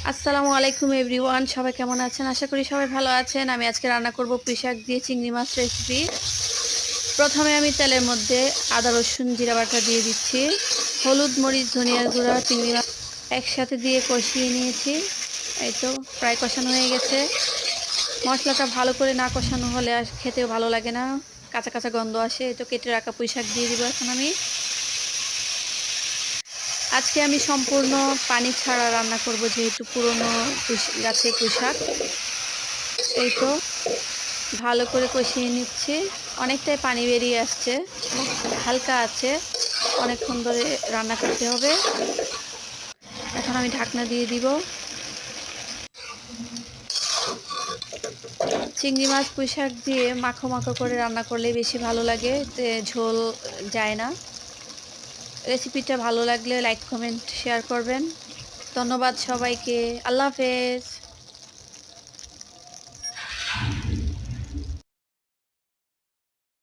আসসালামু আলাইকুম এভরিওয়ান, সবাই কেমন আছেন? আশা করি সবাই ভালো আছেন। আমি আজকে রান্না করব পুঁইশাক দিয়ে চিংড়ি মাছ রেসিপি। প্রথমে আমি তেলের মধ্যে আদা, রসুন, জিরা বাটা দিয়ে দিচ্ছি। হলুদ, মরিচ, ধনিয়ার গুঁড়া, চিংড়ি মাছ একসাথে দিয়ে কষিয়ে নিয়েছি। এই তো প্রায় কষানো হয়ে গেছে। মশলাটা ভালো করে না কষানো হলে আর খেতেও ভালো লাগে না, কাঁচা কাঁচা গন্ধ আসে। এই তো কেটে রাখা পুঁইশাক দিয়ে দিব এখন আমি। আজকে আমি সম্পূর্ণ পানি ছাড়া রান্না করব, যেহেতু পুরনো গাছের পুঁইশাক। এই তো ভালো করে কষিয়ে নিচ্ছি। অনেকটাই পানি বেরিয়ে আসছে, হালকা আছে, অনেকক্ষণ ধরে রান্না করতে হবে। এখন আমি ঢাকনা দিয়ে দিব। চিংড়ি মাছ পুঁইশাক দিয়ে মাখো মাখো করে রান্না করলে বেশি ভালো লাগে, এতে ঝোল যায় না। রেসিপিটা ভালো লাগলে লাইক, কমেন্ট, শেয়ার করবেন। ধন্যবাদ সবাইকে। আল্লাহ হাফেজ।